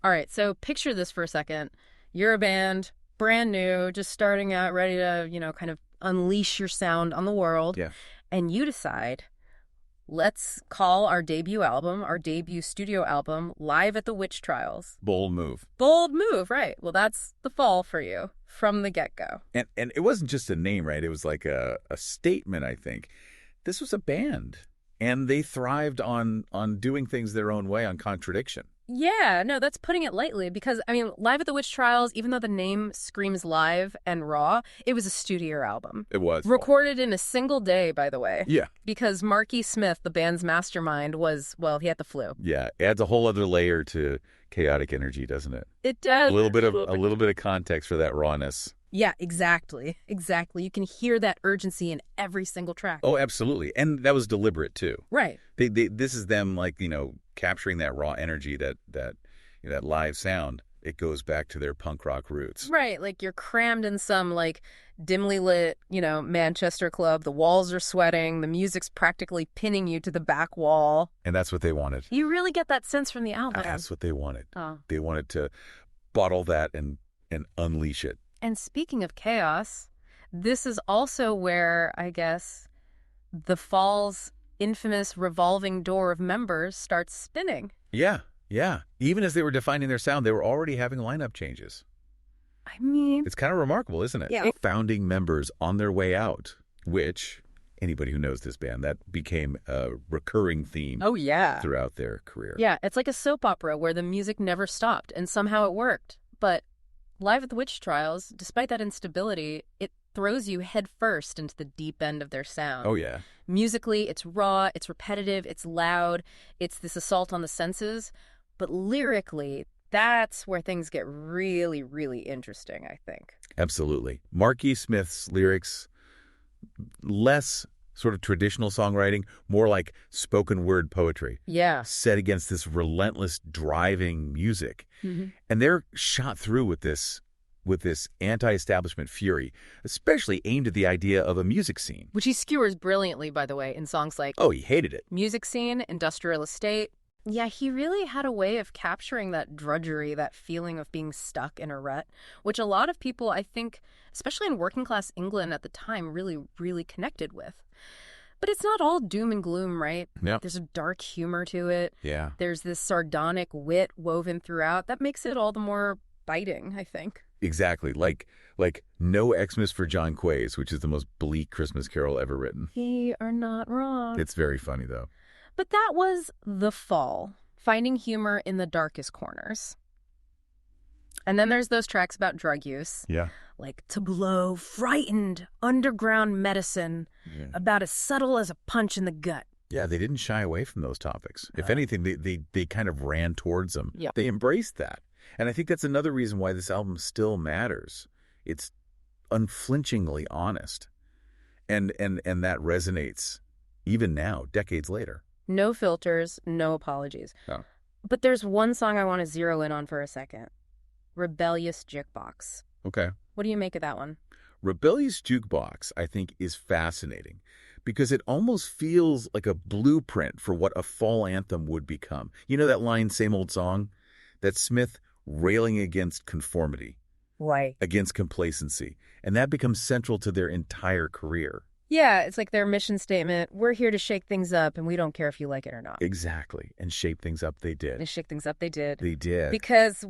All right, so picture this for a second. You're a band, brand new, just starting out, ready to, kind of unleash your sound on the world. Yeah. And you decide, let's call our debut album, our debut studio album, Live at the Witch Trials. Bold move. Bold move, right. Well, that's the fall for you from the get-go. And it wasn't just a name, right? It was like a statement, I think. This was a band, and they thrived on doing things their own way, on contradiction. Yeah, no, that's putting it lightly because, Live at the Witch Trials, even though the name screams live and raw, it was a studio album. It was. Recorded in a single day, by the way. Yeah. Because Marky Smith, the band's mastermind, he had the flu. Yeah, adds a whole other layer to chaotic energy, doesn't it? It does. A little bit of context for that rawness. Yeah, exactly. Exactly. You can hear that urgency in every single track. Oh, absolutely. And that was deliberate, too. Right. This is them, capturing that raw energy, that live sound. It goes back to their punk rock roots. Right. Like you're crammed in some, dimly lit, Manchester club. The walls are sweating. The music's practically pinning you to the back wall. And that's what they wanted. You really get that sense from the album. That's what they wanted. Oh. They wanted to bottle that and unleash it. And speaking of chaos, this is also where, I guess, the Fall's infamous revolving door of members starts spinning. Yeah. Even as they were defining their sound, they were already having lineup changes. It's kind of remarkable, isn't it? Yeah. Founding members on their way out, which anybody who knows this band, that became a recurring theme. Oh, yeah. Throughout their career. Yeah, it's like a soap opera where the music never stopped, and somehow it worked. But Live at the Witch Trials, despite that instability, it throws you headfirst into the deep end of their sound. Oh, yeah. Musically, it's raw, it's repetitive, it's loud, it's this assault on the senses. But lyrically, that's where things get really, really interesting, I think. Absolutely. Marky Smith's lyrics, less sort of traditional songwriting, more like spoken word poetry. Yeah. Set against this relentless driving music. Mm-hmm. And they're shot through with this anti-establishment fury, especially aimed at the idea of a music scene. Which he skewers brilliantly, by the way, in songs like Oh, he hated it. Music Scene, Industrial Estate. Yeah, he really had a way of capturing that drudgery, that feeling of being stuck in a rut, which a lot of people, I think, especially in working class England at the time, really, really connected with. But it's not all doom and gloom, right? Yeah. There's a dark humor to it. Yeah. There's this sardonic wit woven throughout that makes it all the more biting, I think. Exactly. Like No Xmas for John Quays, which is the most bleak Christmas carol ever written. You are not wrong. It's very funny, though. But that was The Fall, finding humor in the darkest corners. And then there's those tracks about drug use. Yeah. Like To Blow, Frightened, Underground Medicine, about as subtle as a punch in the gut. Yeah, they didn't shy away from those topics. If anything, they kind of ran towards them. Yep. They embraced that. And I think that's another reason why this album still matters. It's unflinchingly honest. And that resonates even now, decades later. No filters, no apologies. Oh. But there's one song I want to zero in on for a second. Rebellious Jukebox. Okay. What do you make of that one? Rebellious Jukebox, I think, is fascinating because it almost feels like a blueprint for what a fall anthem would become. You know that line, Same Old Song? That's Smith railing against conformity. Right. Against complacency. And that becomes central to their entire career. Yeah, it's like their mission statement. We're here to shake things up, and we don't care if you like it or not. Exactly. And shape things up they did. They shake things up, they did. They did. Because,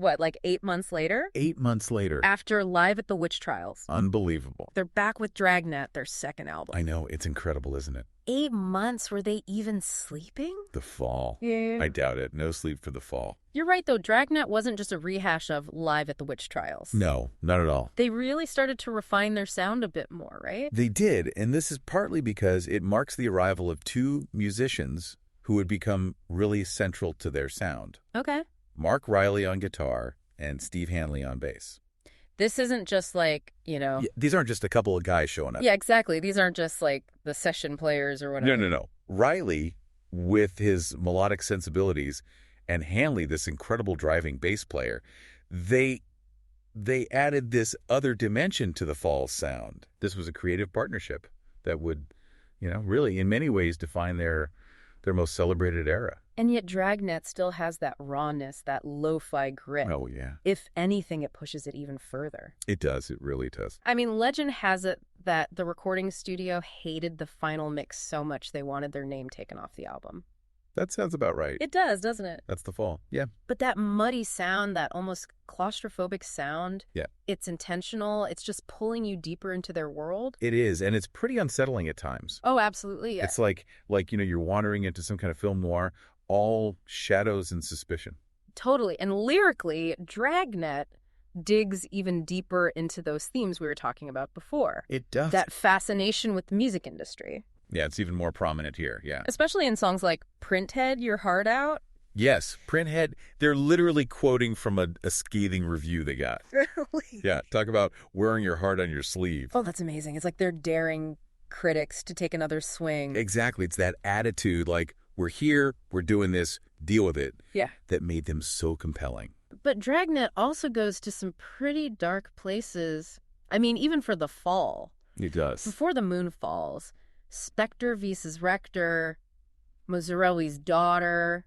8 months later? 8 months later. After Live at the Witch Trials. Unbelievable. They're back with Dragnet, their second album. I know. It's incredible, isn't it? 8 months? Were they even sleeping? The Fall. Yeah. I doubt it. No sleep for The Fall. You're right, though. Dragnet wasn't just a rehash of Live at the Witch Trials. No, not at all. They really started to refine their sound a bit more, right? They did, and this is partly because it marks the arrival of two musicians who would become really central to their sound. Okay. Mark Riley on guitar and Steve Hanley on bass. This isn't just Yeah, these aren't just a couple of guys showing up. Yeah, exactly. These aren't just the session players or whatever. No. Riley, with his melodic sensibilities, and Hanley, this incredible driving bass player, they added this other dimension to the Fall's sound. This was a creative partnership that would, really, in many ways, define their their most celebrated era. And yet Dragnet still has that rawness, that lo-fi grit. Oh, yeah. If anything, it pushes it even further. It does. It really does. I mean, legend has it that the recording studio hated the final mix so much they wanted their name taken off the album. That sounds about right. It does, doesn't it? That's the Fall. Yeah. But that muddy sound, that almost claustrophobic sound, Yeah. it's intentional. It's just pulling you deeper into their world. It is, and it's pretty unsettling at times. Oh, absolutely. Yeah. It's like you're wandering into some kind of film noir, all shadows and suspicion. Totally. And lyrically, Dragnet digs even deeper into those themes we were talking about before. It does. That fascination with the music industry. Yeah, it's even more prominent here, yeah. Especially in songs like Printhead, Your Heart Out. Yes, Printhead, they're literally quoting from a scathing review they got. Really? Yeah, talk about wearing your heart on your sleeve. Oh, that's amazing. It's like they're daring critics to take another swing. Exactly. It's that attitude, like, we're here, we're doing this, deal with it. Yeah. That made them so compelling. But Dragnet also goes to some pretty dark places. I mean, even for the Fall. It does. Before the moon falls, Spectre vs. Rector, Mozzarelli's Daughter,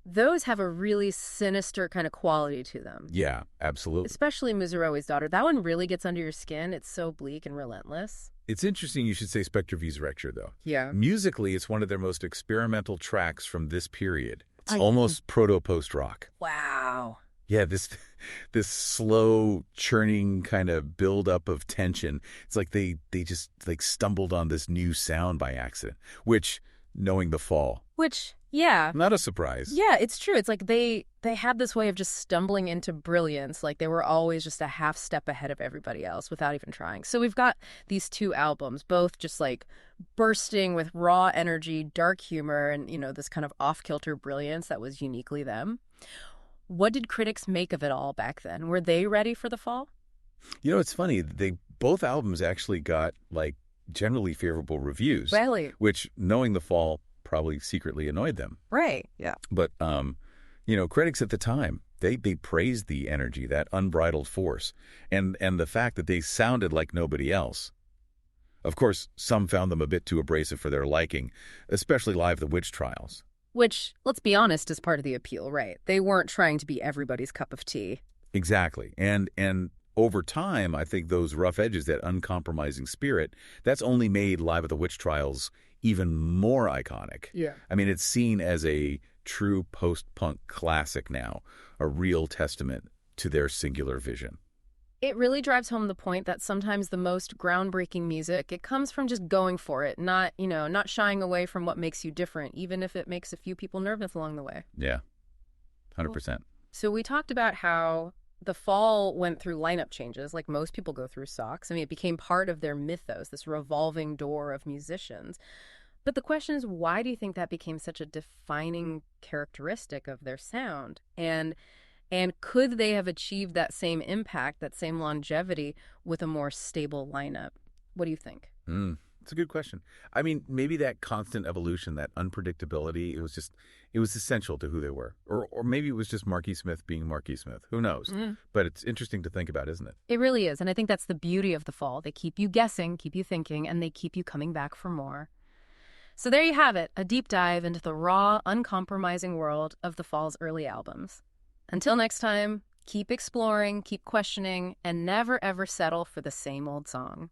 those have a really sinister kind of quality to them. Yeah, absolutely. Especially Mozzarelli's Daughter. That one really gets under your skin. It's so bleak and relentless. It's interesting you should say Spectre vs. Rector, though. Yeah. Musically, it's one of their most experimental tracks from this period. It's almost proto-post-rock. Wow. Yeah, this slow churning kind of buildup of tension. It's like they just like stumbled on this new sound by accident, which, knowing the Fall, Yeah. not a surprise. Yeah, it's true. It's like they had this way of just stumbling into brilliance. Like they were always just a half step ahead of everybody else without even trying. So we've got these two albums, both just like bursting with raw energy, dark humor, and, this kind of off-kilter brilliance that was uniquely them. What did critics make of it all back then? Were they ready for the Fall? It's funny. Both albums actually got like generally favorable reviews. Really? Which, knowing the Fall, probably secretly annoyed them. Right. Yeah. But critics at the time, they praised the energy, that unbridled force, and the fact that they sounded like nobody else. Of course, some found them a bit too abrasive for their liking, especially live the witch trials. Which, let's be honest, is part of the appeal, right? They weren't trying to be everybody's cup of tea. Exactly. And over time, I think those rough edges, that uncompromising spirit, that's only made Live at the Witch Trials even more iconic. Yeah. I mean, it's seen as a true post-punk classic now, a real testament to their singular vision. It really drives home the point that sometimes the most groundbreaking music, it comes from just going for it, not shying away from what makes you different, even if it makes a few people nervous along the way. Yeah, 100%. So we talked about how the Fall went through lineup changes, like most people go through Sox. I mean, it became part of their mythos, this revolving door of musicians. But the question is, why do you think that became such a defining characteristic of their sound? And could they have achieved that same impact, that same longevity with a more stable lineup? What do you think? It's a good question. I mean, maybe that constant evolution, that unpredictability, it was essential to who they were. Or maybe it was just Marky Smith being Marky Smith. Who knows? But it's interesting to think about, isn't it? It really is. And I think that's the beauty of the Fall. They keep you guessing, keep you thinking, and they keep you coming back for more. So there you have it, a deep dive into the raw, uncompromising world of the Fall's early albums. Until next time, keep exploring, keep questioning, and never ever settle for the same old song.